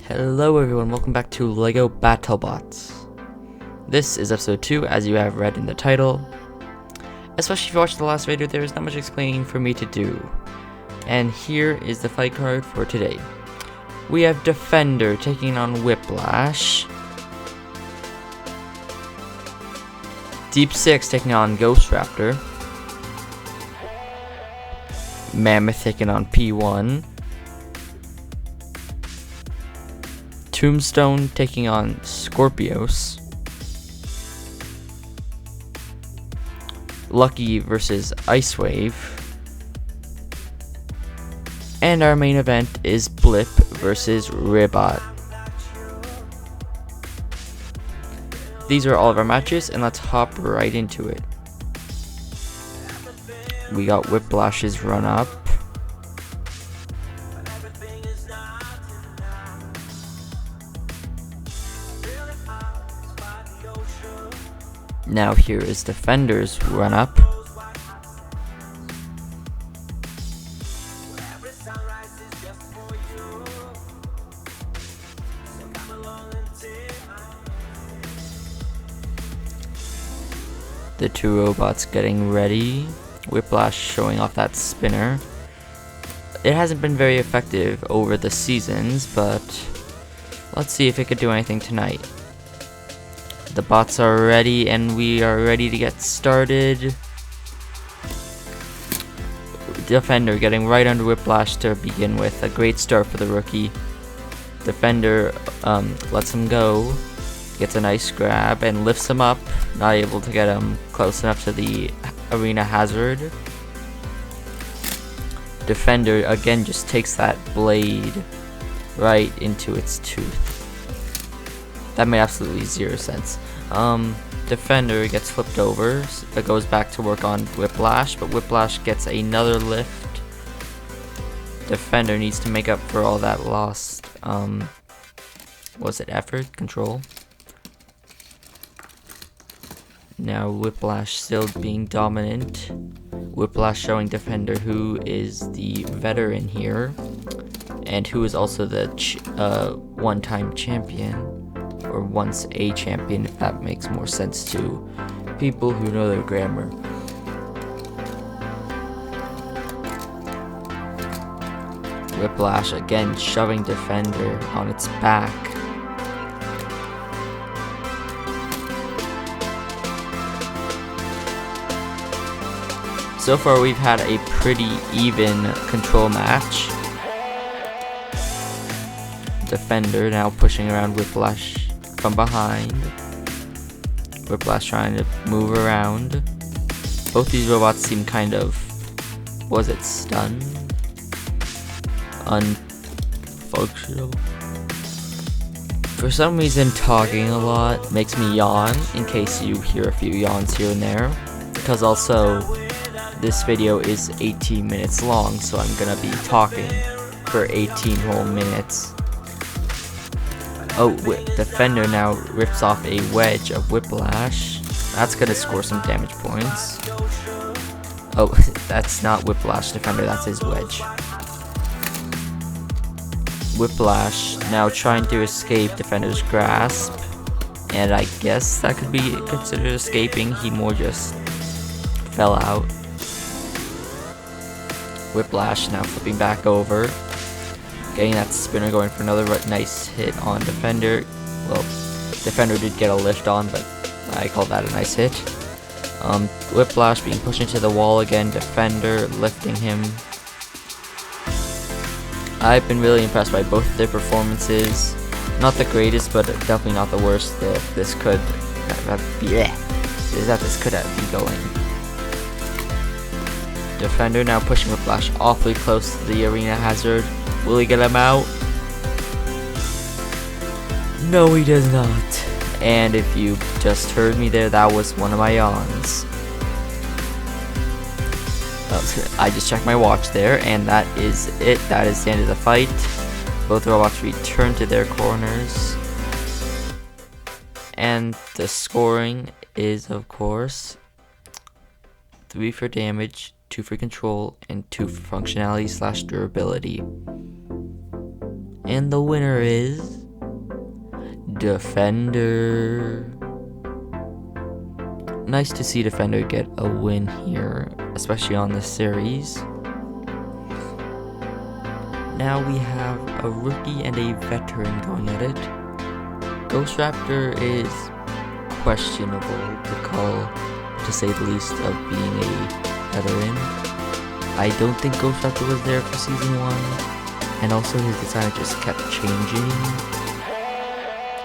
Hello everyone, welcome back to LEGO BattleBots. This is episode 2, as you have read in the title. Especially if you watched the last video, there is not much explaining for me to do. And here is the fight card for today. We have Defender taking on Whiplash. Deep 6 taking on Ghost Raptor. Mammoth taking on P1. Tombstone taking on Skorpios. Lucky versus Icewave. And our main event is Blip versus Ribbot. These are all of our matches, and let's hop right into it. We got Whiplash's run up. Now here is Defender's run up. The two robots getting ready. Whiplash showing off that spinner. It hasn't been very effective over the seasons, but let's see if it could do anything tonight. The bots are ready and we are ready to get started. Defender getting right under Whiplash to begin with. A great start for the rookie. Defender lets him go. Gets a nice grab and lifts him up. Not able to get him close enough to the arena hazard. Defender again just takes that blade right into its tooth. That made absolutely zero sense. Defender gets flipped over. It goes back to work on Whiplash, but Whiplash gets another lift. Defender needs to make up for all that lost, was it effort? Control? Now Whiplash still being dominant. Whiplash showing Defender who is the veteran here, and who is also the one-time champion. Or once a champion, if that makes more sense to people who know their grammar. Whiplash again shoving Defender on its back. So far we've had a pretty even control match. Defender now pushing around Whiplash from behind. Whiplash trying to move around. Both these robots seem kind of, was it stunned? Unfunctional. For some reason talking a lot makes me yawn, in case you hear a few yawns here and there. Because also this video is 18 minutes long, so I'm gonna be talking for 18 whole minutes. Oh, Defender now rips off a wedge of Whiplash. That's gonna score some damage points. Oh, that's not Whiplash Defender, that's his wedge. Whiplash now trying to escape Defender's grasp. And I guess that could be considered escaping. He more just fell out. Whiplash now flipping back over. Getting that spinner going for another nice hit on Defender. Well, Defender did get a lift on, but I call that a nice hit. Whiplash being pushed into the wall again. Defender lifting him. I've been really impressed by both of their performances. Not the greatest, but definitely not the worst that this could be going. Defender now pushing Whiplash awfully close to the arena hazard. Will he get him out? No, he does not. And if you just heard me there, that was one of my yawns. I just checked my watch there, and that is it. That is the end of the fight. Both robots return to their corners. And the scoring is, of course, 3 for damage, 2 for control, and 2 for functionality / durability. And the winner is Defender. Nice to see Defender get a win here, especially on this series. Now we have a rookie and a veteran going at it. Ghost Raptor is questionable to call, to say the least, of being a veteran. I don't think Ghost Raptor was there for season 1, and also his design just kept changing.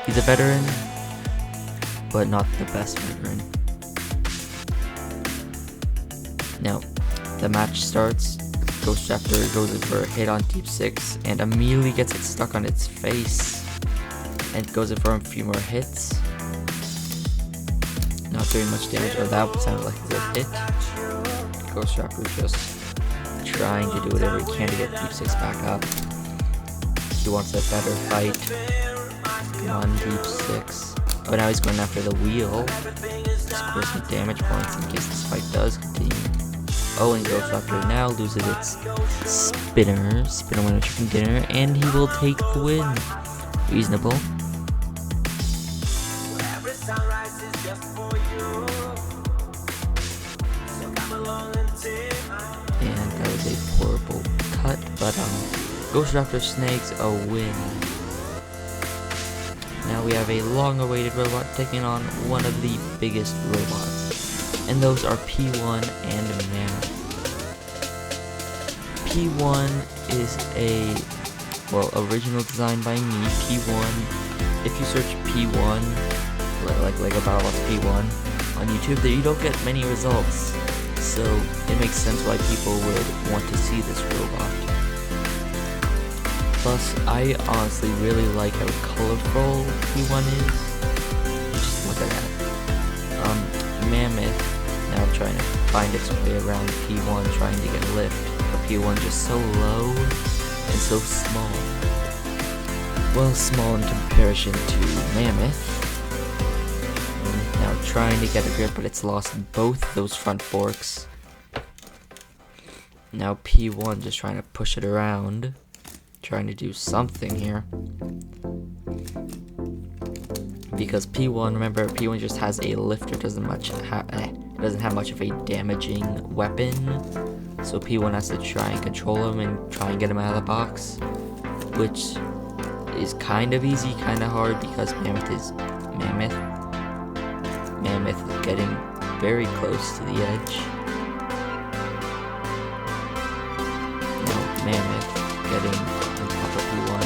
He's a veteran, but not the best veteran. Now, the match starts. Ghost Raptor goes in for a hit on Deep 6 and immediately gets it stuck on its face and goes in for a few more hits. Not doing much damage, or that sounded like a good hit. Ghost Raptor just trying to do whatever he can to get Deep 6 back up. He wants a better fight. Come on, Deep 6. Oh, now he's going after the wheel. Score some damage points in case this fight does continue. Oh, and Ghost Raptor now loses its spinner. Spinner winner chicken dinner, and he will take the win. Reasonable. And that was a horrible cut, but Ghost Raptor snags a win. Now we have a long-awaited robot taking on one of the biggest robots, and those are P1 and Mammoth. P1 is a, original design by me. P1, if you search P1, like Lego Battlebots P1 on YouTube, you don't get many results, so it makes sense why people would want to see this robot. Plus, I honestly really like how colorful P1 is. Just look at that. Mammoth now trying to find its way around P1, trying to get a lift. But P1 just so low and so small. Well, small in comparison to Mammoth. Now trying to get a grip, but it's lost both those front forks. Now P1 just trying to push it around. Trying to do something here. Because P1, remember, P1 just has a lifter, doesn't have much of a damaging weapon. So P1 has to try and control him and try and get him out of the box, which is kind of easy, kind of hard, because Mammoth is getting very close to the edge. Now Mammoth getting on top of P1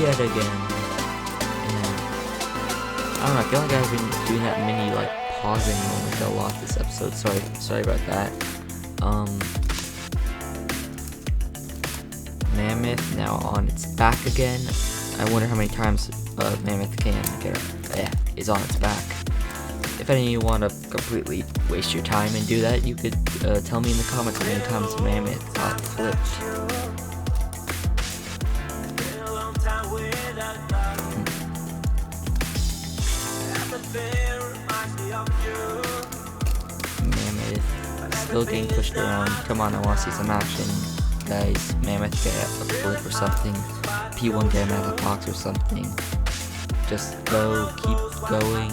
yet again. And I don't know, I feel like I've been doing that mini pausing moment a lot this episode. Sorry about that. Mammoth now on its back again. I wonder how many times Mammoth is on its back. If any of you want to completely waste your time and do that, you could tell me in the comments how many times Mammoth got flipped. Mammoth still getting pushed around. Come on, I want to see some action. Guys, Mammoth get a flip or something. P1 get him out of the box or something. Just go, keep going.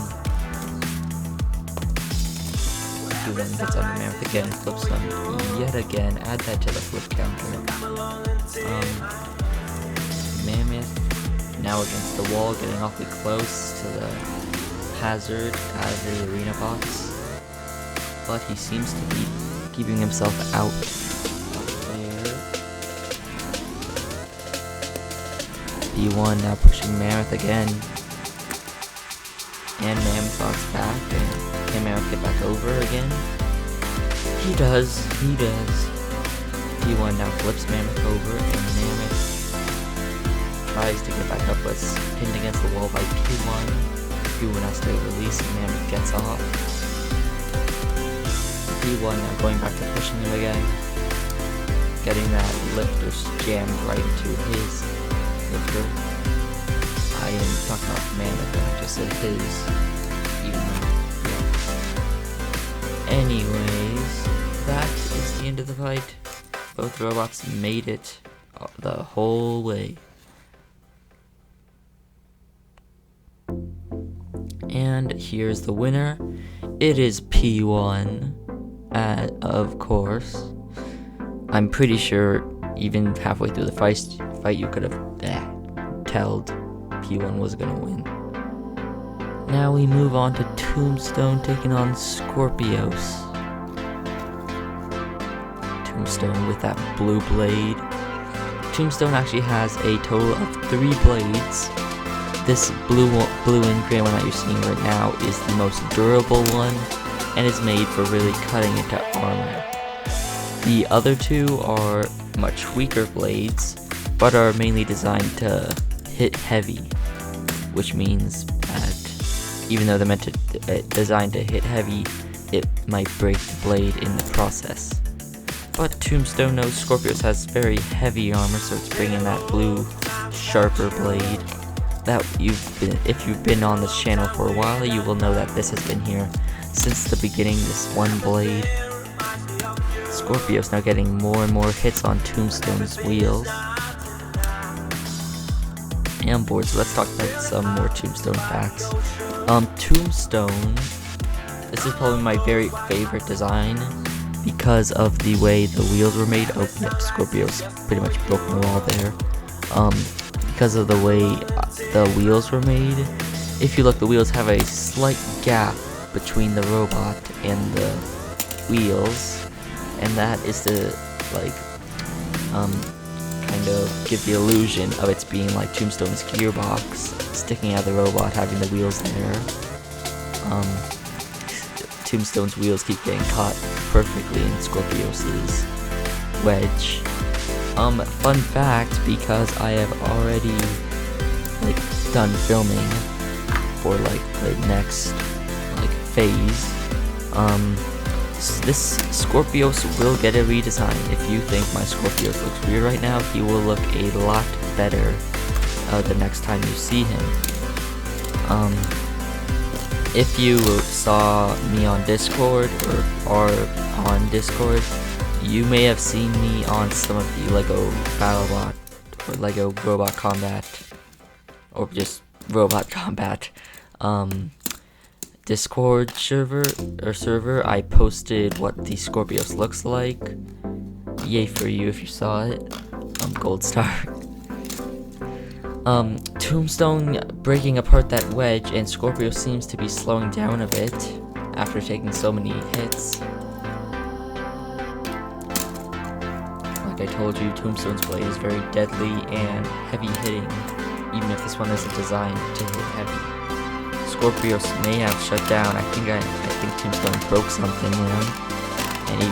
P1 hits on the Mammoth again and flips them yet again. Add that to the flip counter. Mammoth now against the wall, getting awfully close to the hazard out of the arena box. But he seems to be keeping himself out. P1 now pushing Mammoth again. And Mammoth on its back. And can Mammoth get back over again? He does. P1 now flips Mammoth over, and Mammoth tries to get back up, but it's pinned against the wall by P1. P1 has to release, and Mammoth gets off. P1 now going back to pushing him again. Getting that lifter jammed right into his lifter. I am talking about Mammoth, and I just said his, even though, yeah. Anyways, that is the end of the fight. Both robots made it the whole way. And here's the winner. It is P1, of course. I'm pretty sure even halfway through the fight you could have told P1 was gonna win. Now we move on to Tombstone taking on Skorpios. Tombstone with that blue blade. Tombstone actually has a total of 3 blades. This blue and gray one that you're seeing right now is the most durable one and is made for really cutting into armor. The other 2 are much weaker blades, but are mainly designed to hit heavy, which means that even though they're designed to hit heavy, it might break the blade in the process. But Tombstone knows Skorpios has very heavy armor, so it's bringing that blue, sharper blade. That if you've been on this channel for a while, you will know that this has been here since the beginning. This one blade. Skorpios now getting more and more hits on Tombstone's wheels and boards. So let's talk about some more Tombstone facts. Tombstone. This is probably my very favorite design, because of the way the wheels were made. Oh, yep, Skorpios pretty much broke the wall there. Because of the way the wheels were made, if you look, the wheels have a slight gap between the robot and the wheels, and that is to kind of give the illusion of it being like Tombstone's gearbox sticking out of the robot, having the wheels there. Tombstone's wheels keep getting caught perfectly in Skorpios' wedge. Fun fact, because I have already done filming for the next phase, this Skorpios will get a redesign. If you think my Skorpios looks weird right now, he will look a lot better the next time you see him. If you saw me on Discord or are on Discord, you may have seen me on some of the Lego Battlebot or Lego Robot Combat, or just Robot Combat Discord server. I posted what the Skorpios looks like. Yay for you if you saw it. Gold star. Tombstone breaking apart that wedge, and Skorpios seems to be slowing down a bit after taking so many hits. Like I told you, Tombstone's blade is very deadly and heavy hitting, even if this one isn't designed to hit heavy. Skorpios may have shut down. I think Tombstone broke something there, and he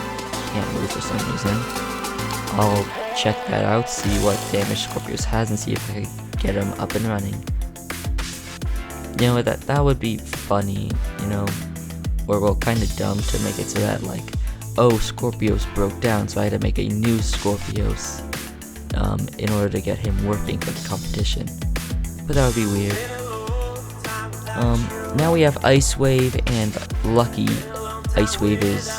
can't move for some reason. I'll check that out, see what damage Skorpios has, and see if I can get him up and running. You know, that would be funny, you know, or well, kind of dumb to make it so that oh, Skorpios broke down, so I had to make a new Skorpios in order to get him working for the competition. But that would be weird. Now we have Icewave and Lucky. Icewave is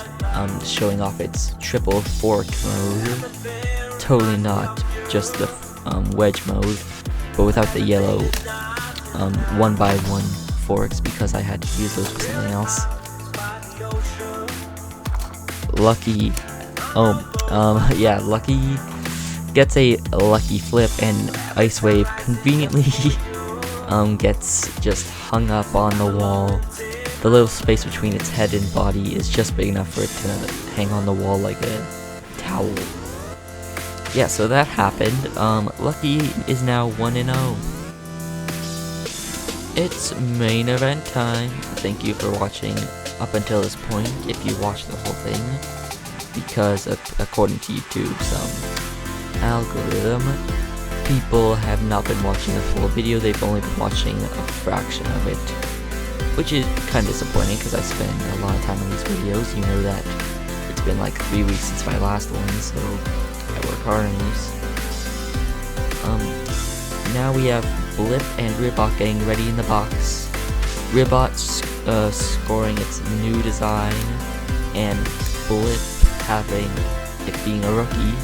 showing off its triple fork mode. Totally not just the wedge mode, but without the yellow 1x1 forks, because I had to use those for something else. Lucky, Lucky gets a lucky flip, and Icewave conveniently gets just hung up on the wall. The little space between its head and body is just big enough for it to hang on the wall like a towel. Yeah, so that happened. Lucky is now 1-0. It's main event time. Thank you for watching up until this point, if you watched the whole thing, because according to YouTube's algorithm, people have not been watching the full video, they've only been watching a fraction of it, which is kind of disappointing because I spend a lot of time on these videos. You know that it's been 3 weeks since my last one, so I work hard on these. Now we have Blip and Ribbot getting ready in the box. Ribbot scoring its new design, and Blip having it being a rookie.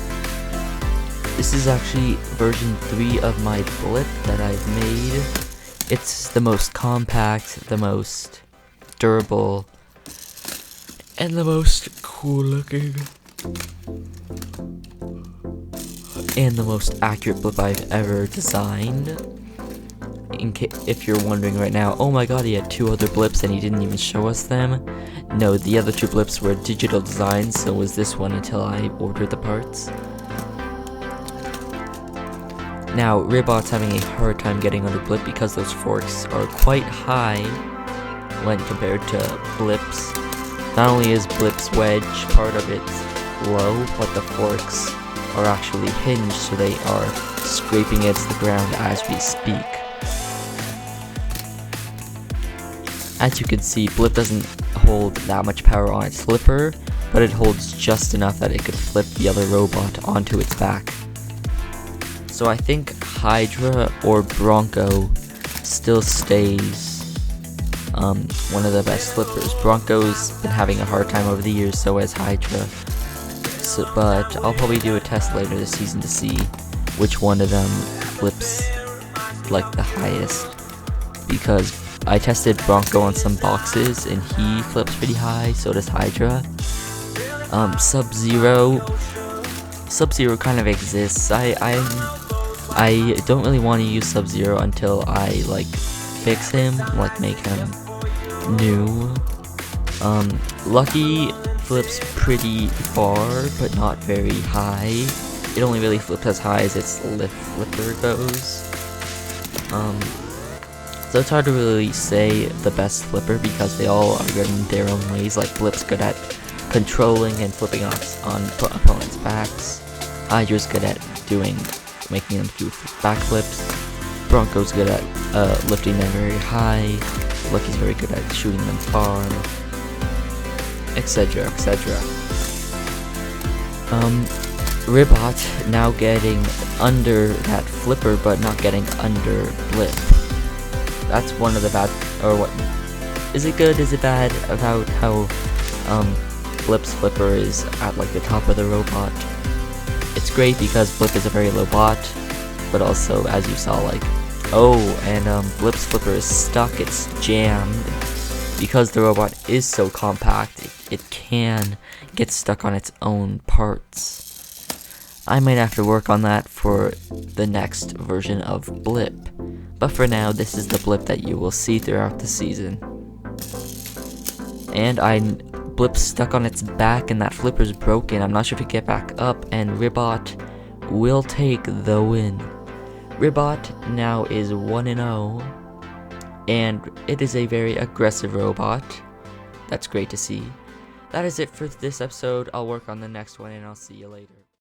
This is actually version 3 of my Blip that I've made, It's the most compact, the most durable, and the most cool looking, and the most accurate blip I've ever designed. If you're wondering right now, oh my god, he had 2 other blips and he didn't even show us them. No, the other 2 blips were digital designs, so was this one until I ordered the parts. Now, Ribbot's having a hard time getting under Blip because those forks are quite high when compared to Blip's. Not only is Blip's wedge part of it low, but the forks are actually hinged, so they are scraping against the ground as we speak. As you can see, Blip doesn't hold that much power on its flipper, but it holds just enough that it could flip the other robot onto its back. So I think Hydra or Bronco still stays one of the best flippers. Bronco's been having a hard time over the years, so has Hydra. But I'll probably do a test later this season to see which one of them flips like the highest, because I tested Bronco on some boxes and he flips pretty high, so does Hydra. Sub-Zero kind of exists. I don't really want to use Sub-Zero until I like fix him, like make him new. Lucky flips pretty far, but not very high. It only really flips as high as its flipper goes. So it's hard to really say the best flipper because they all are good in their own ways. Like Blip's good at controlling and flipping on opponents' backs. Hydra's good at making them do backflips. Bronco's good at lifting them very high. Lucky's very good at shooting them far, etc., etc. Ribbot now getting under that flipper, but not getting under Blip. That's one of the bad, or what? Is it good? Is it bad about how Blip's flipper is at like the top of the robot? It's great because Blip is a very low bot, but also, as you saw, like, oh, and Blip's flipper is stuck, it's jammed. Because the robot is so compact, it can get stuck on its own parts. I might have to work on that for the next version of Blip. But for now, this is the Blip that you will see throughout the season. And Blip's stuck on its back and that flipper's broken. I'm not sure if it can get back up, and Ribbot will take the win. Ribbot now is 1-0, and it is a very aggressive robot. That's great to see. That is it for this episode. I'll work on the next one, and I'll see you later.